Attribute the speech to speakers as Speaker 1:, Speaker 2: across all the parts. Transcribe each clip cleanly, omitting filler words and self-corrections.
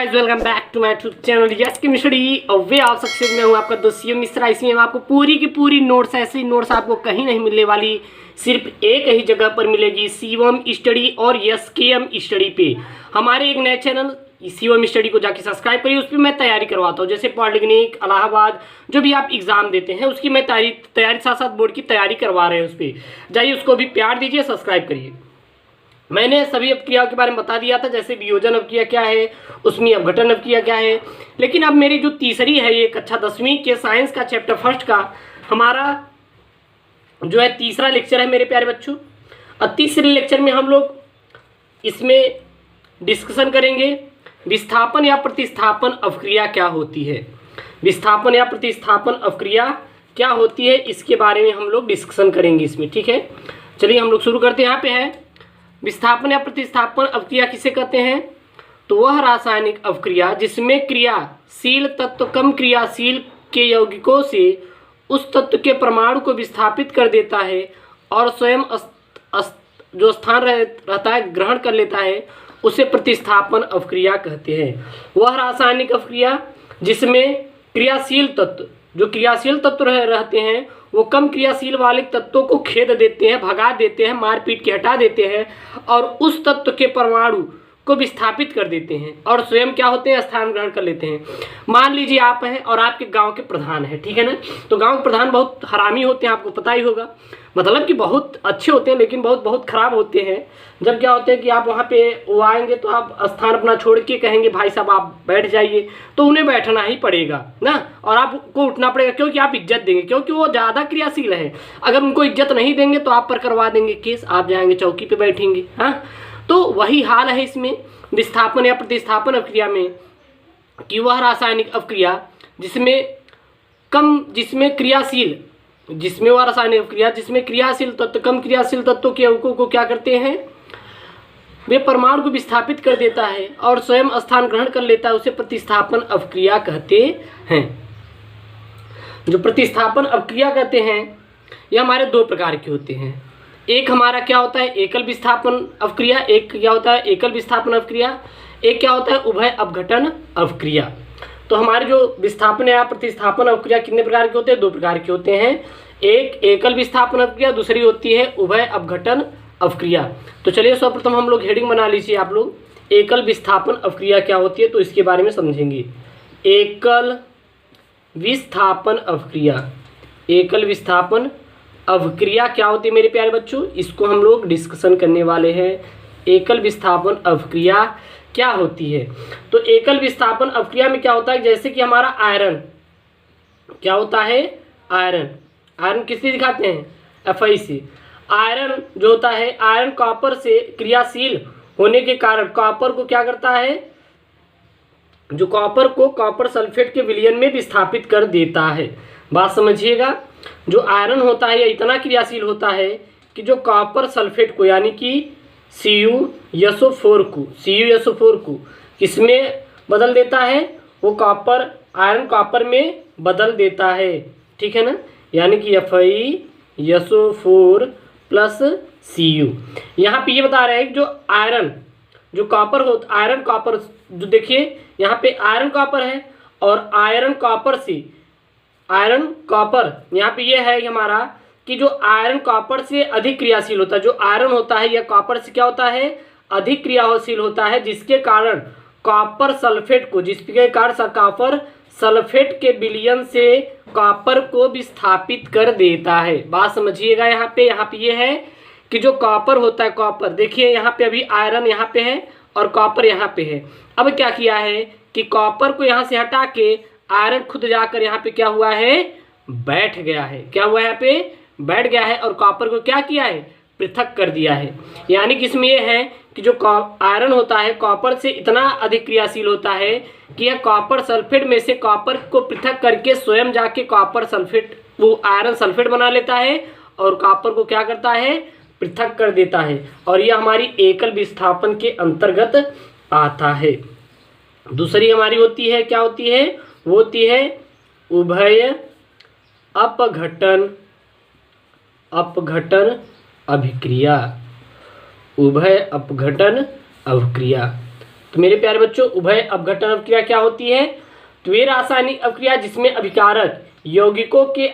Speaker 1: Guys, welcome back to my YouTube channel yes chemistry और वे आप सक्सेस में हूँ आपका दोस्त शिवम मिश्रा। इसमें आपको पूरी की पूरी नोट्स, ऐसी नोट्स आपको कहीं नहीं मिलने वाली, सिर्फ एक ही जगह पर मिलेगी, शिवम स्टडी और यस केएम स्टडी पे। हमारे एक नए चैनल शिवम स्टडी को जाके सब्सक्राइब करिए। उस पर मैं तैयारी करवाता हूँ, जैसे पॉलिटेक्निक, इलाहाबाद, जो भी आप एग्जाम देते हैं उसकी मैं तैयारी साथ साथ बोर्ड की तैयारी करवा रहे हैं। उस पर जाइए, उसको भी प्यार दीजिए, सब्सक्राइब करिए। मैंने सभी अपक्रियाओं के बारे में बता दिया था, जैसे वियोजन अपक्रिया क्या है, उसमें अपघटन अपक्रिया क्या है। लेकिन अब मेरी जो तीसरी है, ये कक्षा 10वीं के साइंस का चैप्टर फर्स्ट का हमारा जो है तीसरा लेक्चर है मेरे प्यारे बच्चों। और तीसरे लेक्चर में हम लोग इसमें डिस्कशन करेंगे विस्थापन या प्रतिस्थापन अपक्रिया क्या होती है। विस्थापन या प्रतिस्थापन अपक्रिया क्या होती है, इसके बारे में हम लोग डिस्कशन करेंगे इसमें, ठीक है। चलिए हम लोग शुरू करते हैं। यहाँ पे है विस्थापन या प्रतिस्थापन अपक्रिया किसे कहते हैं, तो वह रासायनिक अपक्रिया जिसमें क्रियाशील तत्व कम क्रियाशील के यौगिकों से उस तत्व के परमाणु को विस्थापित कर देता है और स्वयं जो स्थान रहता है ग्रहण कर लेता है, उसे प्रतिस्थापन अपक्रिया कहते हैं। वह रासायनिक अपक्रिया जिसमें क्रियाशील तत्व, जो क्रियाशील तत्व रहते हैं, वो कम क्रियाशील वाले तत्वों को खेद देते हैं, भगा देते हैं, मार पीट के हटा देते हैं और उस तत्व के परमाणु को विस्थापित कर देते हैं और स्वयं क्या होते हैं, स्थान ग्रहण कर लेते हैं। मान लीजिए आप हैं और आपके गांव के प्रधान हैं, ठीक है ना। तो गांव के प्रधान बहुत हरामी होते हैं, आपको पता ही होगा। मतलब कि बहुत अच्छे होते हैं लेकिन बहुत बहुत खराब होते हैं। जब क्या होते हैं कि आप वहाँ पे वो आएंगे तो आप स्थान अपना छोड़ के कहेंगे भाई साहब आप बैठ जाइए, तो उन्हें बैठना ही पड़ेगा ना, और आपको उठना पड़ेगा, क्योंकि आप इज्जत देंगे, क्योंकि वो ज़्यादा क्रियाशील है। अगर उनको इज्जत नहीं देंगे तो आप पर करवा देंगे केस, आप जाएंगे चौकी पे बैठेंगे। हाँ, तो वही हाल है इसमें विस्थापन या प्रतिस्थापन अपक्रिया में, कि वह रासायनिक अपक्रिया जिसमें वह रासायनिक अपक्रिया जिसमें क्रियाशील तत्व कम क्रियाशील तत्वों के यौगिकों को क्या करते हैं, वे परमाणु को विस्थापित कर देता है और स्वयं स्थान ग्रहण कर लेता है, उसे प्रतिस्थापन अपक्रिया कहते हैं। जो प्रतिस्थापन अपक्रिया कहते हैं यह हमारे दो प्रकार के होते हैं। एक हमारा क्या होता है, एकल विस्थापन अपक्रिया। एक क्या होता है, एकल विस्थापन अपक्रिया। एक क्या होता है, उभय अपघटन अपक्रिया। तो हमारे जो विस्थापन या प्रतिस्थापन अपक्रिया कितने प्रकार के होते हैं, दो प्रकार के होते हैं। एक एकल विस्थापन अपक्रिया, दूसरी होती है उभय अपघटन अपक्रिया। तो चलिए सर्वप्रथम हम लोग हेडिंग बना लीजिए आप लोग, एकल विस्थापन अपक्रिया क्या होती है, तो इसके बारे में समझेंगे। एकल विस्थापन अपक्रिया, एकल विस्थापन अपक्रिया क्या होती है मेरे प्यारे बच्चों, इसको हम लोग डिस्कशन करने वाले हैं। एकल विस्थापन अपक्रिया क्या होती है। तो एकल विस्थापन अपक्रिया में क्या होता है, जैसे कि हमारा आयरन क्या होता है, आयरन किससे दिखाते हैं, Fe से। आयरन जो होता है, आयरन कॉपर से क्रियाशील होने के कारण कॉपर को क्या करता है, जो कॉपर को कॉपर सल्फेट के विलयन में विस्थापित कर देता है। बात समझिएगा, जो आयरन होता है यह इतना क्रियाशील होता है कि जो कॉपर सल्फेट को यानी कि CuSO4 को किसमें बदल देता है, वो कॉपर आयरन कॉपर में बदल देता है, ठीक है ना। यानी कि FeSO4 प्लस Cu। यहाँ पे ये बता रहे हैं जो आयरन जो कॉपर हो, आयरन कॉपर जो देखिए यहाँ पे आयरन कॉपर है और आयरन कॉपर यहाँ पे ये है हमारा कि जो आयरन कॉपर से अधिक क्रियाशील होता है। जो आयरन होता है यह कॉपर से क्या होता है, अधिक क्रियाशील होता है, जिसके कारण कॉपर सल्फेट के विलयन से कॉपर को विस्थापित कर देता है। बात समझिएगा, यहाँ पे ये है कि जो कॉपर होता है, कॉपर देखिए यहाँ पे अभी आयरन यहाँ पे है और कॉपर यहाँ पे है। अब क्या किया है कि कॉपर को यहाँ से हटा के आयरन खुद जाकर यहाँ पे क्या हुआ है, बैठ गया है। क्या हुआ है, यहाँ पे बैठ गया है और कॉपर को क्या किया है, पृथक कर दिया है। यानी कि इसमें यह है कि जो आयरन होता है कॉपर से इतना अधिक क्रियाशील होता है कि यह कॉपर सल्फेट में से कॉपर को पृथक करके स्वयं जाके कॉपर सल्फेट, वो आयरन सल्फेट बना लेता है और कॉपर को क्या करता है, पृथक कर देता है। और यह हमारी एकल विस्थापन के अंतर्गत आता है। दूसरी हमारी होती है, क्या होती है, वो होती है उभय अपघटन अभिक्रिया। उभय अपघटन अभिक्रिया। तो मेरे प्यारे बच्चों उभय अपघटन अवक्रिया क्या होती है? तो वे रासायनिक अवक्रिया जिसमें अभिकारक यौगिकों के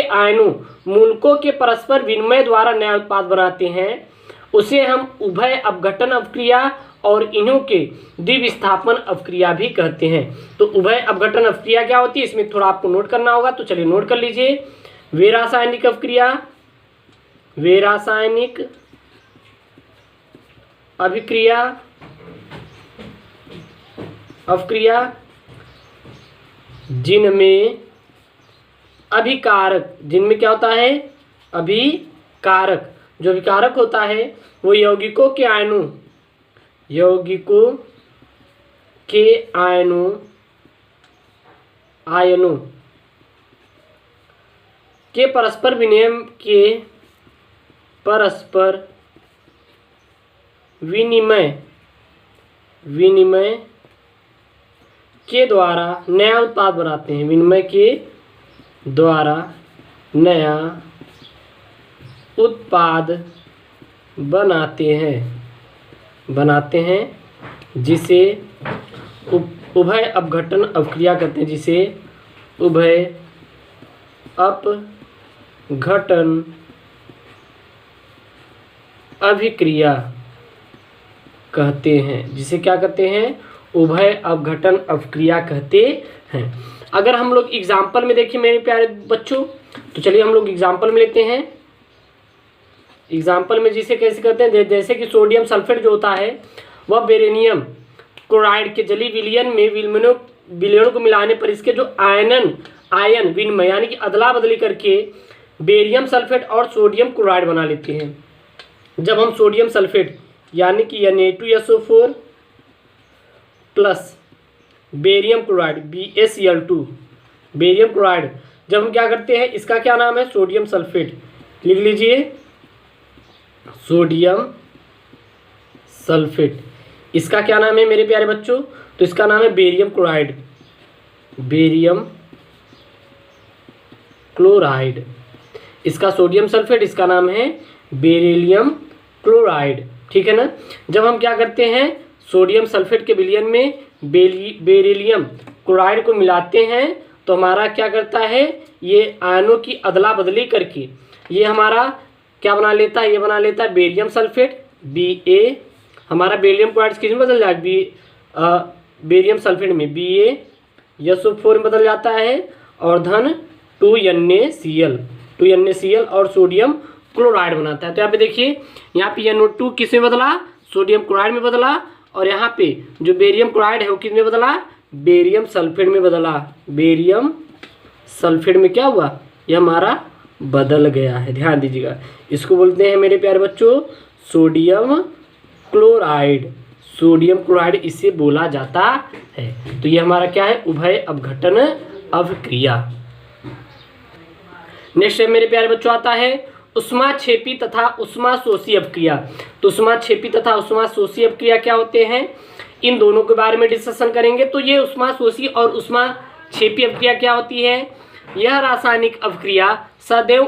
Speaker 1: आयनों मूलकों के परस्पर विनिमय द्वारा नया उत्पाद बनाते हैं उसे हम उभय अपघटन अवक्रिया और इन्हों के द्विविस्थापन अवक्रिया भी कहते हैं। तो उभय अपघटन अवक्रिया क्या होती है, इसमें थोड़ा आपको नोट करना होगा, तो चलिए नोट कर लीजिए। वे रासायनिक अवक्रिया जिनमें क्या होता है, अभिकारक, जो अभिकारक होता है वो यौगिकों के आयनों के परस्पर विनिमय के द्वारा नया उत्पाद बनाते हैं, विनिमय के द्वारा नया उत्पाद बनाते हैं जिसे उभय अपघटन अवक्रिया कहते हैं, जिसे उभय अपघटन अभिक्रिया कहते हैं, जिसे क्या कहते हैं, उभय अपघटन अवक्रिया कहते हैं। अगर हम लोग एग्जाम्पल में देखें मेरे प्यारे बच्चों, तो चलिए हम लोग एग्जाम्पल में लेते हैं। एग्जाम्पल में जिसे कैसे करते हैं, जैसे कि सोडियम सल्फेट जो होता है वह बेरेनियम क्लोराइड के जलीय विलयन में विलयनों को मिलाने पर इसके जो आयन विनिमय यानी कि अदला बदली करके बेरियम सल्फेट और सोडियम क्लोराइड बना लेते हैं। जब हम सोडियम सल्फेट यानी कि Na2SO4 plus barium chloride BaCl2 barium chloride जब हम क्या करते हैं, इसका क्या नाम है, सोडियम सल्फेट, लिख लीजिए सोडियम सल्फेट। इसका क्या नाम है मेरे प्यारे बच्चों, तो इसका नाम है बेरियम क्लोराइड। इसका सोडियम सल्फेट, इसका नाम है बेरिलियम क्लोराइड, ठीक है ना। जब हम क्या करते हैं, सोडियम सल्फेट के विलयन में बेरिलियम क्लोराइड को मिलाते हैं तो हमारा क्या करता है, ये आयनों की अदला बदली करके ये हमारा क्या बना लेता है, ये बना लेता है बेरियम सल्फेट Ba। हमारा बेरिलियम क्लोराइड किस में बदल जाएगा, बेरियम सल्फेट में BaSO4 में बदल जाता है और धन 2NaCl और सोडियम क्लोराइड बनाता है। तो यहाँ पे देखिए, यहाँ पे NO2 किस में बदला, सोडियम क्लोराइड में बदला, और यहाँ पे जो बेरियम क्लोराइड है वो किस में बदला, बेरियम सल्फेट में बदला। बेरियम सल्फेट में क्या हुआ, ये हमारा बदल गया है, ध्यान दीजिएगा। इसको बोलते हैं मेरे प्यारे बच्चों सोडियम क्लोराइड इसे बोला जाता है। तो ये हमारा क्या है, उभय अपघटन अवक्रिया। नेक्स्ट मेरे प्यारे बच्चों आता है उष्माक्षेपी तथा उष्माशोषी अवक्रिया। तो उष्माक्षेपी तथा उष्माशोषी अवक्रिया क्या होते हैं, इन दोनों के बारे में डिस्कशन करेंगे। तो ये उष्माशोषी और उष्माक्षेपी अवक्रिया क्या होती है, यह रासायनिक अवक्रिया सदैव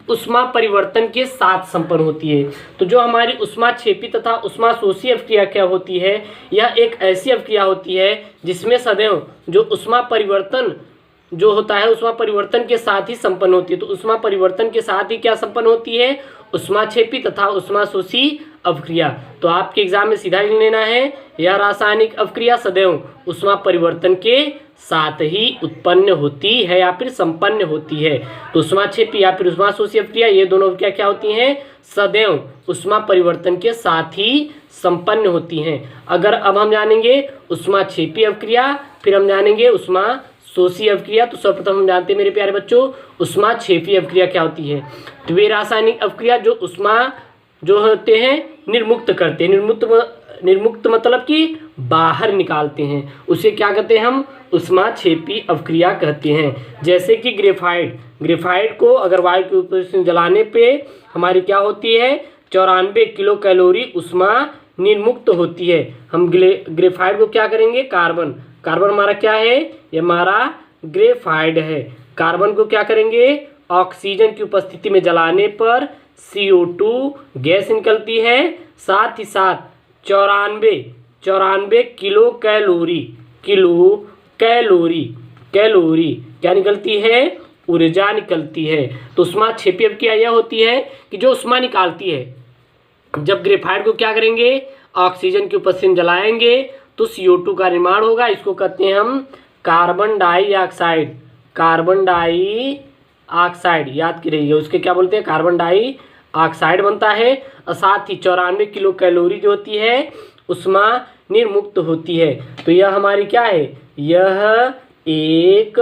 Speaker 1: उष्मा परिवर्तन के साथ संपन्न होती है। तो जो हमारी उष्माक्षेपी तथा उष्माशोषी अवक्रिया क्या होती है, यह एक ऐसी अवक्रिया होती है जिसमें सदैव जो उष्मा परिवर्तन जो होता है उष्मा परिवर्तन के साथ ही संपन्न होती है। तो उष्मा परिवर्तन के साथ ही क्या संपन्न होती है, उष्माक्षेपी तथा उष्माशोषी अवक्रिया। तो आपके एग्जाम में सीधा लिख लेना है, यह रासायनिक अवक्रिया सदैव उष्मा परिवर्तन के साथ ही उत्पन्न होती है या फिर संपन्न होती है। तो उष्माक्षेपी या फिर उष्माशोषी अवक्रिया ये दोनों अवक्रिया क्या होती हैं, सदैव उष्मा परिवर्तन के साथ ही संपन्न होती हैं। अगर अब हम जानेंगे उष्माक्षेपी अवक्रिया, फिर हम जानेंगे उष्माशोषी अवक्रिया। तो सर्वप्रथम हम जानते हैं मेरे प्यारे बच्चों उष्माक्षेपी अवक्रिया क्या होती है। तो वे रासायनिक अवक्रिया जो उष्मा जो होते हैं निर्मुक्त करते हैं, निर्मुक्त मतलब कि बाहर निकालते हैं, उसे क्या कहते हैं, हम उष्माक्षेपी अवक्रिया कहते हैं। जैसे कि ग्रेफाइट को अगर वायु के ऊपर जलाने पे हमारी क्या होती है, 94 किलो कैलोरी उष्मा निर्मुक्त होती है। हम ग्रेफाइट को क्या करेंगे, कार्बन हमारा क्या है, ये हमारा ग्रेफाइट है। कार्बन को क्या करेंगे, ऑक्सीजन की उपस्थिति में जलाने पर CO2 गैस निकलती है, साथ ही साथ 94 94 किलो कैलोरी, कैलोरी क्या निकलती है, ऊर्जा निकलती है। तो उष्मा क्षेपी अभिक्रिया यह होती है कि जो उष्मा निकालती है, जब ग्रेफाइट को क्या करेंगे, ऑक्सीजन की उपस्थिति में जलाएंगे तो CO2 का निर्माण होगा। इसको कहते हैं हम कार्बन डाइऑक्साइड, याद की रहिए, उसके क्या बोलते हैं, कार्बन डाइऑक्साइड बनता है। और साथ ही 94 किलो कैलोरी जो होती है उष्मा निर्मुक्त होती है। तो यह हमारी क्या है, यह एक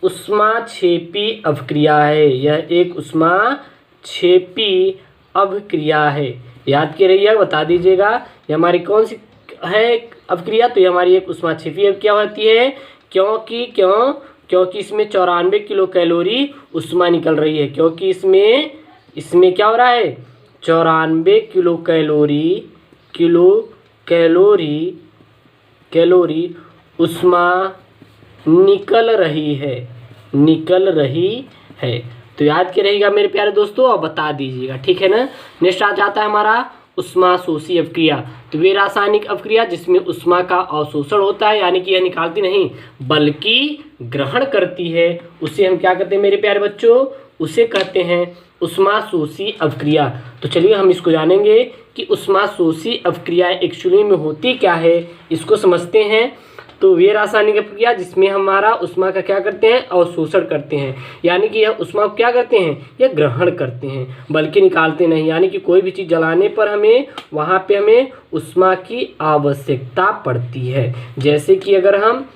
Speaker 1: ऊष्माक्षेपी अभिक्रिया है, यह एक ऊष्माक्षेपी अभिक्रिया है। याद के रहिए, बता दीजिएगा ये हमारी कौन सी है अभिक्रिया। तो ये हमारी एक ऊष्माक्षेपी अभिक्रिया होती है। क्योंकि इसमें 94 किलो कैलोरी उष्मा निकल रही है, क्योंकि इसमें क्या हो रहा है, 94 किलो कैलोरी उष्मा निकल रही है। तो याद के रहेगा मेरे प्यारे दोस्तों, और बता दीजिएगा, ठीक है ना। नेक्स्ट आ जाता है हमारा उष्माशोषी अभिक्रिया। तो वे रासायनिक अभिक्रिया जिसमें उष्मा का अवशोषण होता है, यानी कि यह निकालती नहीं बल्कि ग्रहण करती है, उसे हम क्या कहते हैं मेरे प्यारे बच्चों, उसे कहते हैं उष्माशोषी अभिक्रिया। तो चलिए हम इसको जानेंगे कि उष्माशोषी अभिक्रिया एक्चुअली में होती क्या है, इसको समझते हैं। तो वे रासायनिक अभिक्रिया जिसमें हमारा उष्मा का क्या करते हैं, अवशोषण करते हैं, यानी कि यह उष्मा को क्या करते हैं, यह ग्रहण करते हैं बल्कि निकालते नहीं। यानी कि कोई भी चीज़ जलाने पर वहाँ पे हमें उष्मा की आवश्यकता पड़ती है। जैसे कि अगर हम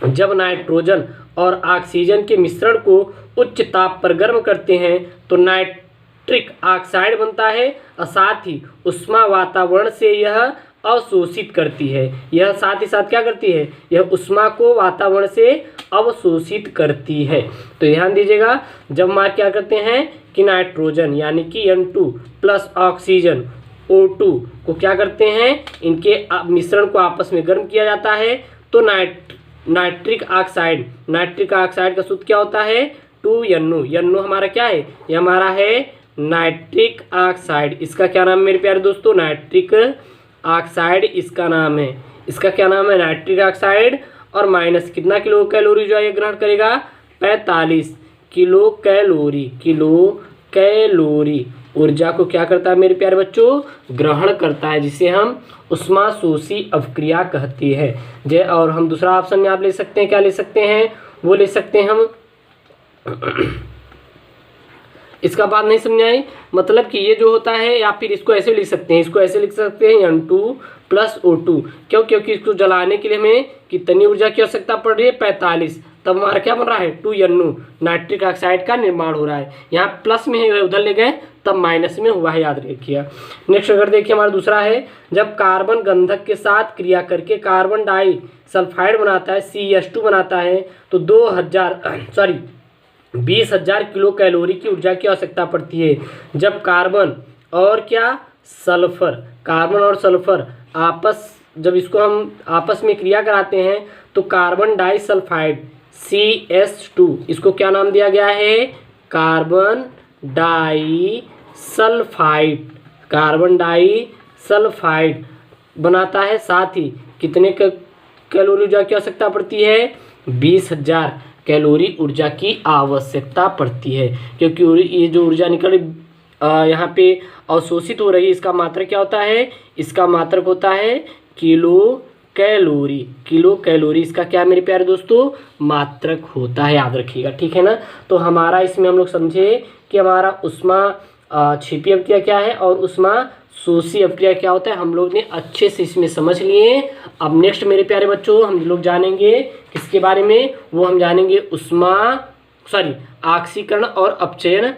Speaker 1: जब नाइट्रोजन और ऑक्सीजन के मिश्रण को उच्च ताप पर गर्म करते हैं तो नाइट्रिक ऑक्साइड बनता है, और साथ ही उष्मा वातावरण से यह अवशोषित करती है। यह साथ ही साथ क्या करती है, यह उष्मा को वातावरण से अवशोषित करती है। तो ध्यान दीजिएगा, जब हम क्या करते हैं कि नाइट्रोजन यानी कि N2 प्लस ऑक्सीजन O2 को क्या करते हैं, इनके मिश्रण को आपस में गर्म किया जाता है तो नाइट्रिक ऑक्साइड का सूत्र क्या होता है, 2NO। हमारा क्या है, यह हमारा है नाइट्रिक ऑक्साइड। इसका क्या नाम है मेरे प्यारे दोस्तों, नाइट्रिक ऑक्साइड इसका नाम है। इसका क्या नाम है, नाइट्रिक ऑक्साइड। और माइनस कितना किलो कैलोरी जो है ये ग्रहण करेगा, 45 किलो कैलोरी ऊर्जा को क्या करता है मेरे प्यारे बच्चों, ग्रहण करता है, जिसे हम उष्माशोषी अभिक्रिया कहती है। और हम दूसरा ऑप्शन में आप ले सकते हैं, क्या ले सकते हैं, वो ले सकते हैं हम इसका बात नहीं समझ आई, मतलब कि ये जो होता है, या फिर इसको ऐसे लिख सकते हैं, N2 प्लस O2। क्योंकि इसको जलाने के लिए हमें कितनी ऊर्जा की आवश्यकता पड़ रही है, 45। तब हमारा क्या बन रहा है, 2NO नाइट्रिक ऑक्साइड का निर्माण हो रहा है। यहाँ प्लस में है, उधर ले गए तब माइनस में हुआ है, याद रखिए। नेक्स्ट अगर देखिए हमारा दूसरा है, जब कार्बन गंधक के साथ क्रिया करके कार्बन डाई सल्फाइड बनाता है, CH2 बनाता है, तो 20,000 किलो कैलोरी की ऊर्जा की आवश्यकता पड़ती है। जब कार्बन और सल्फर जब इसको हम आपस में क्रिया कराते हैं तो कार्बन डाई सल्फाइड CH2, इसको क्या नाम दिया गया है, कार्बन डाई सल्फाइड बनाता है। साथ ही कितने कैलोरी ऊर्जा की आवश्यकता पड़ती है, 20,000 कैलोरी ऊर्जा की आवश्यकता पड़ती है। क्योंकि ये जो ऊर्जा निकल यहाँ पे अवशोषित हो रही है, इसका मात्रक क्या होता है, इसका मात्रक होता है किलो कैलोरी। इसका क्या मेरे प्यारे दोस्तों, मात्रक होता है, याद रखिएगा, ठीक है ना। तो हमारा इसमें हम लोग समझे कि हमारा उष्मा क्षेपी अभिक्रिया क्या है और उष्मा शोषी अभिक्रिया क्या होता है, हम लोग ने अच्छे से इसमें समझ लिए। अब नेक्स्ट मेरे प्यारे बच्चों हम लोग जानेंगे किसके बारे में, वो हम जानेंगे ऑक्सीकरण और अपचयन।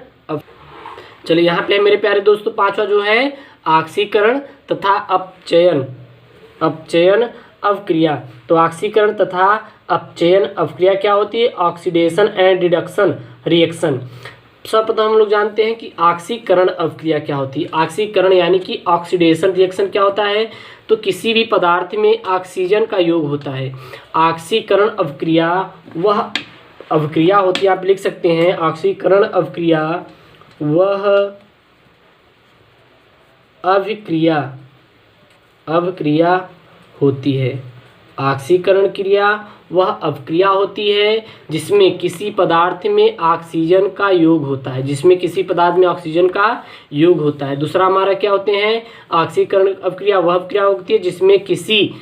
Speaker 1: चलिए यहाँ पे मेरे प्यारे दोस्तों पांचवा जो है ऑक्सीकरण तथा अपचयन अभिक्रिया। तो ऑक्सीकरण तथा अपचयन अभिक्रिया क्या होती है, ऑक्सीडेशन एंड रिडक्शन रिएक्शन। सर्वप्रथम हम लोग जानते हैं कि ऑक्सीकरण अभिक्रिया क्या होती है। ऑक्सीकरण यानी कि ऑक्सीडेशन रिएक्शन क्या होता है, तो किसी भी पदार्थ में ऑक्सीजन का योग होता है। ऑक्सीकरण अभिक्रिया वह अभिक्रिया होती है, आप लिख सकते हैं ऑक्सीकरण अभिक्रिया वह अभिक्रिया होती है। ऑक्सीकरण क्रिया वह अपक्रिया होती है जिसमें किसी पदार्थ में ऑक्सीजन का योग होता है, जिसमें किसी पदार्थ में ऑक्सीजन का योग होता है। दूसरा हमारा क्या होते हैं, ऑक्सीकरण अपक्रिया वह अपक्रिया होती है जिसमें किसी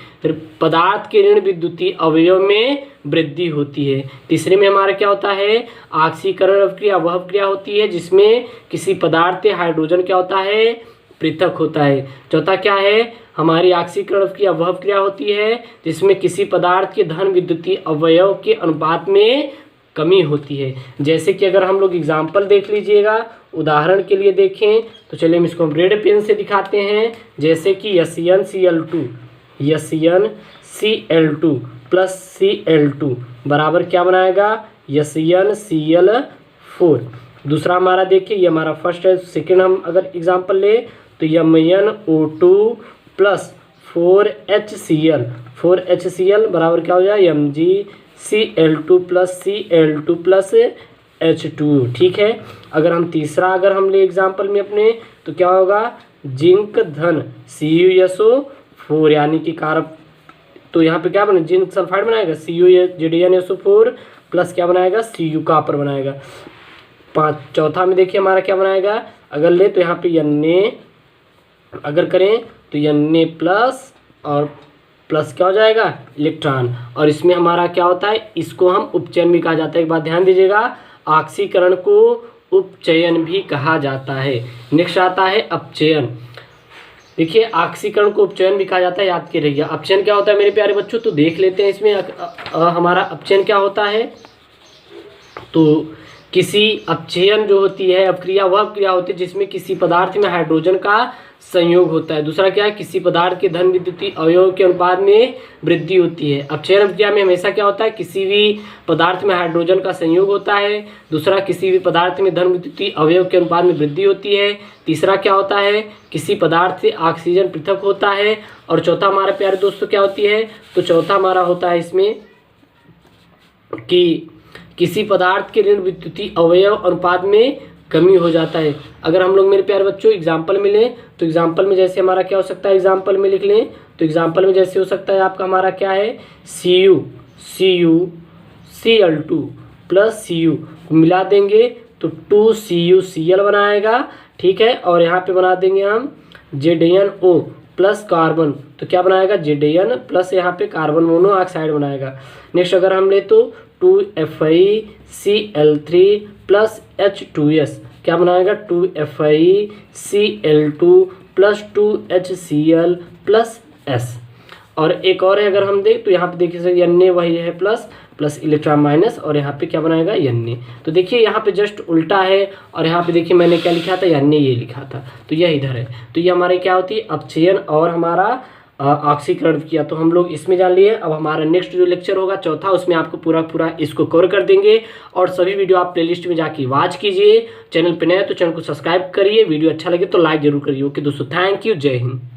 Speaker 1: पदार्थ के ऋण विद्युतीय अवयव में वृद्धि होती है। तीसरे में हमारा क्या होता है, ऑक्सीकरण अपक्रिया वह अपक्रिया होती है जिसमें किसी पदार्थ से हाइड्रोजन क्या होता है, पृथक होता है। चौथा क्या है, हमारी ऑक्सीकरण अपक्रिया वह अपक्रिया होती है जिसमें किसी पदार्थ के धन विद्युतीय अवयव के अनुपात में कमी होती है। जैसे कि अगर हम लोग एग्जाम्पल देख लीजिएगा, उदाहरण के लिए देखें तो चलिए हम इसको हम रेड पेन से दिखाते हैं। जैसे कि SnCl2 प्लस Cl2 बराबर क्या बनाएगा, SnCl4। दूसरा हमारा देखिए, ये हमारा फर्स्ट है। सेकेंड हम अगर एग्जाम्पल ले तो MnO2 प्लस 4HCl बराबर क्या हो जाए, MgCl2 plus Cl2 plus H2। ठीक है। अगर हम तीसरा अगर हम ले एग्जाम्पल में अपने तो क्या होगा, जिंक धन CuSO4 यानी कि कारब, तो यहाँ पे क्या बने, जिंक सल्फाइड बनाएगा CuZnSO4 प्लस क्या बनाएगा, Cu कॉपर बनाएगा। चौथा में देखिए हमारा क्या बनाएगा, अगर ले तो यहाँ पे Na अगर करें तो Na प्लस और प्लस क्या हो जाएगा, इलेक्ट्रॉन। और इसमें हमारा क्या होता है, इसको हम उपचयन भी कहा जाता है। एक बात ध्यान दीजिएगा, ऑक्सीकरण को उपचयन भी कहा जाता है। नेक्स्ट आता है अपचयन। देखिए ऑक्सीकरण को उपचयन भी कहा जाता है, याद के रहिए। अपचयन क्या होता है मेरे प्यारे बच्चों, तो देख लेते हैं इसमें हमारा अपचयन क्या होता है। तो किसी अपचयन जो होती है अपक्रिया वह अपक्रिया होती है जिसमें किसी पदार्थ में हाइड्रोजन का संयोग होता है। दूसरा क्या है, किसी पदार्थ के धन विद्युतीय अवयव के अनुपात में वृद्धि होती है। अपचयन अपक्रिया में हमेशा क्या होता है, किसी भी पदार्थ में हाइड्रोजन का संयोग होता है। दूसरा, किसी भी पदार्थ में धन विद्युतीय अवयव के अनुपात में वृद्धि होती है। तीसरा क्या होता है, किसी पदार्थ से ऑक्सीजन पृथक होता है। और चौथा हमारे प्यारे दोस्तों क्या होती है, तो चौथा हमारा होता है इसमें कि किसी पदार्थ के ऋण विद्युतीय अवयव अनुपात में कमी हो जाता है। अगर हम लोग मेरे प्यारे बच्चों एग्जाम्पल में लें तो एग्जाम्पल में जैसे हमारा क्या हो सकता है, एग्जाम्पल में लिख लें तो एग्जाम्पल में जैसे हो सकता है आपका हमारा क्या है, Cl2 प्लस Cu मिला देंगे तो 2CuCl बनाएगा। ठीक है। और यहाँ पे बना देंगे हम ZnO प्लस कार्बन, तो क्या बनाएगा, Zn प्लस यहाँ पे कार्बन मोनोऑक्साइड बनाएगा। नेक्स्ट अगर हम ले तो 2FeCl3 प्लस H2S क्या बनाएगा, 2FeCl2 plus 2HCl plus S। और एक और है अगर हम देख तो यहाँ पे देखिए Na वही है प्लस इलेक्ट्रॉन माइनस, और यहाँ पे क्या बनाएगा Na। तो देखिए यहाँ पे जस्ट उल्टा है, और यहाँ पे देखिए मैंने क्या लिखा था, Na ये लिखा था, तो यह इधर है। तो ये हमारे क्या होती है, अपचयन और हमारा ऑक्सीकरण किया। तो हम लोग इसमें जान लिए। अब हमारा नेक्स्ट जो लेक्चर होगा चौथा, उसमें आपको पूरा इसको कवर कर देंगे। और सभी वीडियो आप प्लेलिस्ट में जाके वॉच कीजिए। चैनल पे नए तो चैनल को सब्सक्राइब करिए। वीडियो अच्छा लगे तो लाइक जरूर करिए। ओके दोस्तों, थैंक यू, जय हिंद।